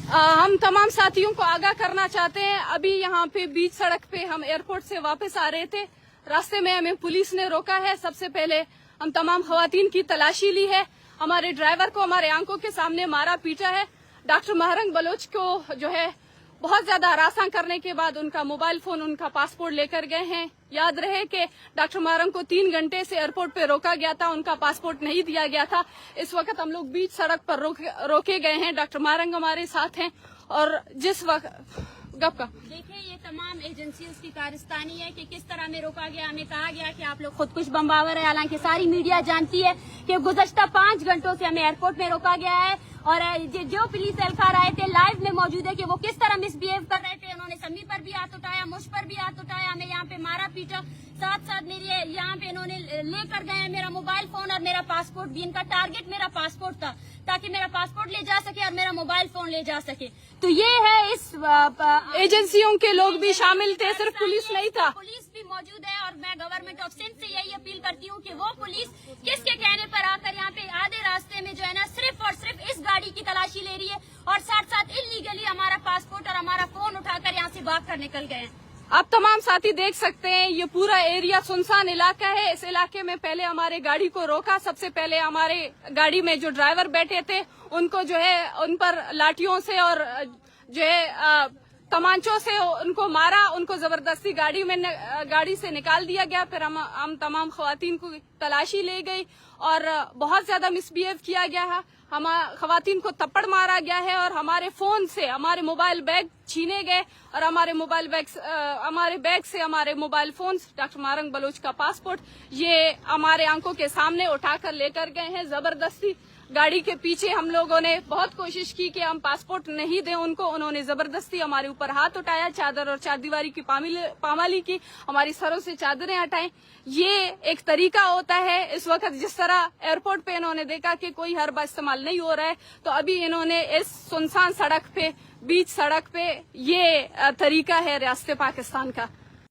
हम तमाम साथियों को आगाह करना चाहते हैं, अभी यहाँ पे बीच सड़क पे हम एयरपोर्ट से वापस आ रहे थे, रास्ते में हमें पुलिस ने रोका है। सबसे पहले हम तमाम खवातीन की तलाशी ली है, हमारे ड्राइवर को हमारे आंखों के सामने मारा पीटा है। डॉक्टर महरंग बलोच को जो है बहुत ज्यादा हरासा करने के बाद उनका मोबाइल फोन, उनका पासपोर्ट लेकर गए हैं। याद रहे कि डॉक्टर महरंग को 3 घंटे से एयरपोर्ट पे रोका गया था, उनका पासपोर्ट नहीं दिया गया था। इस वक्त हम लोग बीच सड़क पर रोके गए हैं। डॉक्टर महरंग हमारे साथ हैं और जिस वक्त देखिए, ये तमाम एजेंसियों की कारस्तानी है कि किस तरह में रोका गया। हमें कहा गया कि आप लोग खुदकुश बम्बावर है, हालांकि सारी मीडिया जानती है कि गुज़श्ता 5 घंटों से हमें एयरपोर्ट में रोका गया है। और जो पुलिस एहलकार आए थे लाइव में मौजूद है कि वो किस तरह मिसबिहेव कर रहे थे। उन्होंने समी पर भी हाथ उठाया, मुझ पर भी हाथ उठाया, हमें यहाँ पे मारा पीटा। साथ साथ मेरे यहाँ पे इन्होंने लेकर गए मेरा मोबाइल फोन और मेरा पासपोर्ट भी। इनका टारगेट मेरा पासपोर्ट था ताकि मेरा पासपोर्ट ले जा सके और मेरा मोबाइल फोन ले जा सके। तो ये है इस एजेंसियों के लोग भी शामिल थे, सिर्फ पुलिस नहीं था, पुलिस भी मौजूद है। और मैं गवर्नमेंट ऑफ सिंध से यही अपील करती हूँ कि वो पुलिस किसके कहने पर आकर यहाँ पे आधे रास्ते में जो है ना सिर्फ और सिर्फ इस गाड़ी की तलाशी ले रही है और साथ साथ इल्लीगली हमारा पासपोर्ट और हमारा फोन उठाकर यहाँ से भाग कर निकल गए हैं। आप तमाम साथी देख सकते हैं, ये पूरा एरिया सुनसान इलाका है। इस इलाके में पहले हमारे गाड़ी को रोका, सबसे पहले हमारे गाड़ी में जो ड्राइवर बैठे थे उनको जो है उन पर लाठियों से और जो है तमांचों से उनको मारा, उनको जबरदस्ती गाड़ी से निकाल दिया गया। फिर हम तमाम खवातीन को तलाशी ले गई और बहुत ज्यादा मिसबिहेव किया गया है। हम खवातीन को थप्पड़ मारा गया है और हमारे फोन से हमारे मोबाइल बैग छीने गए और हमारे बैग से हमारे mobile phone, doctor Mahrang Baloch का पासपोर्ट, ये हमारे आंखों के सामने उठाकर लेकर गए हैं जबरदस्ती। गाड़ी के पीछे हम लोगों ने बहुत कोशिश की कि हम पासपोर्ट नहीं दें उनको, उन्होंने जबरदस्ती हमारे ऊपर हाथ उठाया, चादर और चारदीवारी की पामाली की, हमारी सरों से चादरें हटाएं। ये एक तरीका होता है। इस वक्त जिस तरह एयरपोर्ट पे इन्होंने देखा कि कोई हरबा इस्तेमाल नहीं हो रहा है, तो अभी इन्होंने इस सुनसान सड़क पे, बीच सड़क पे, ये तरीका है रियासत पाकिस्तान का।